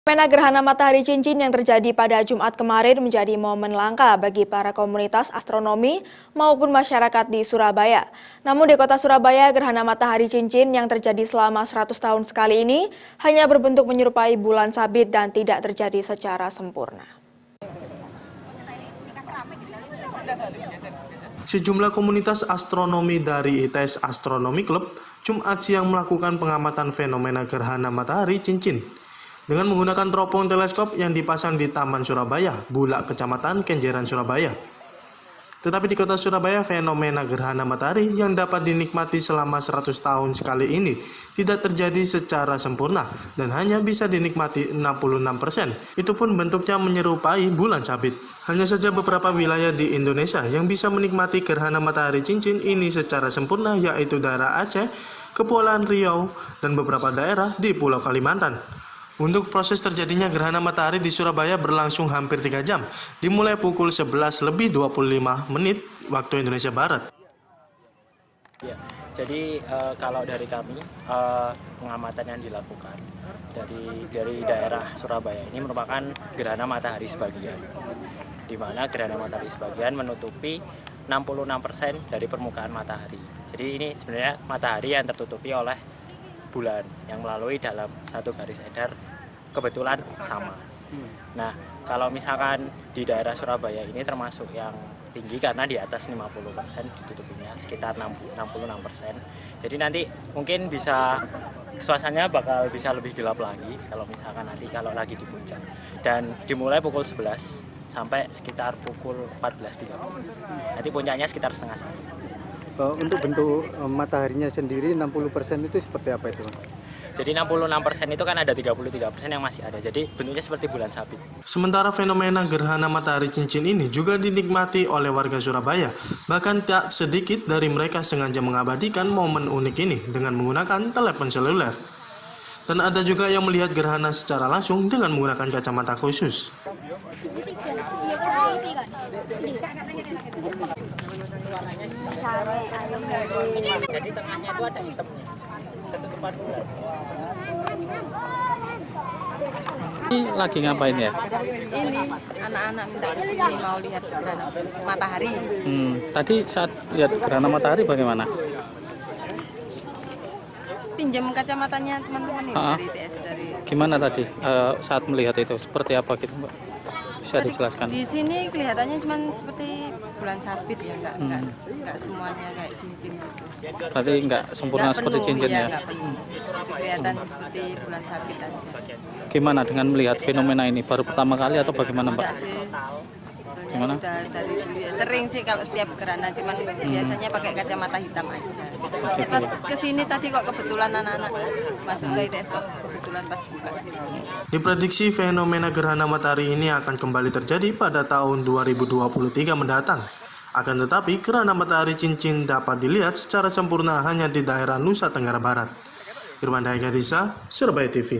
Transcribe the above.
Fenomena gerhana matahari cincin yang terjadi pada Jumat kemarin menjadi momen langka bagi para komunitas astronomi maupun masyarakat di Surabaya. Namun di kota Surabaya, gerhana matahari cincin yang terjadi selama 100 tahun sekali ini hanya berbentuk menyerupai bulan sabit dan tidak terjadi secara sempurna. Sejumlah komunitas astronomi dari ITS Astronomy Club Jumat siang melakukan pengamatan fenomena gerhana matahari cincin dengan menggunakan teropong teleskop yang dipasang di Taman Surabaya, Bulak, Kecamatan Kenjeran, Surabaya. Tetapi di kota Surabaya, fenomena gerhana matahari yang dapat dinikmati selama 100 tahun sekali ini tidak terjadi secara sempurna dan hanya bisa dinikmati 66%. Itu pun bentuknya menyerupai bulan sabit. Hanya saja beberapa wilayah di Indonesia yang bisa menikmati gerhana matahari cincin ini secara sempurna, yaitu daerah Aceh, Kepulauan Riau, dan beberapa daerah di Pulau Kalimantan. Untuk proses terjadinya gerhana matahari di Surabaya berlangsung hampir 3 jam, dimulai pukul 11:25 waktu Indonesia Barat. Ya, jadi kalau dari kami, pengamatan yang dilakukan dari daerah Surabaya ini merupakan gerhana matahari sebagian, di mana gerhana matahari sebagian menutupi 66% dari permukaan matahari. Jadi ini sebenarnya matahari yang tertutupi oleh bulan yang melalui dalam satu garis edar kebetulan sama. Nah, kalau misalkan di daerah Surabaya ini termasuk yang tinggi karena di atas 50% ditutupinya, sekitar 66%. Jadi nanti mungkin bisa suasananya bakal bisa lebih gelap lagi kalau misalkan nanti kalau lagi di puncak. Dan dimulai pukul 11 sampai sekitar pukul 14.30. Nanti puncaknya sekitar setengah 1. Untuk bentuk mataharinya sendiri 60% itu seperti apa itu? Jadi 66% itu kan ada 33% yang masih ada. Jadi bentuknya seperti bulan sabit. Sementara fenomena gerhana matahari cincin ini juga dinikmati oleh warga Surabaya. Bahkan tak sedikit dari mereka sengaja mengabadikan momen unik ini dengan menggunakan telepon seluler. Dan ada juga yang melihat gerhana secara langsung dengan menggunakan kacamata khusus. Jadi tengahnya itu ada hitamnya. Ketutupan bulan. Ini lagi ngapain ya? Ini anak-anak minta kesini mau lihat gerhana matahari. Tadi saat lihat gerhana matahari bagaimana? Pinjam kacamatanya teman-teman ini dari ITS dari. Gimana tadi saat melihat itu? Seperti apa gitu, Mbak? Bisa dijelaskan? Di sini kelihatannya cuma seperti bulan sabit ya, nggak semuanya kayak cincin gitu. Berarti nggak sempurna Nggak seperti penuh, cincin ya? nggak penuh. Jadi kelihatan seperti bulan sabit aja. Gimana dengan melihat fenomena ini? Baru pertama kali atau bagaimana, Mbak? Enggak sih. Gimana? Sudah dari dulu ya. Sering sih kalau setiap gerhana, cuman biasanya pakai kacamata hitam aja. Terus pas kesini tadi kok kebetulan anak-anak mahasiswa ITS kok kebetulan pas buka. Diprediksi fenomena gerhana matahari ini akan kembali terjadi pada tahun 2023 mendatang. Akan tetapi, gerhana matahari cincin dapat dilihat secara sempurna hanya di daerah Nusa Tenggara Barat. Irwan Daygadisa, Surabaya TV.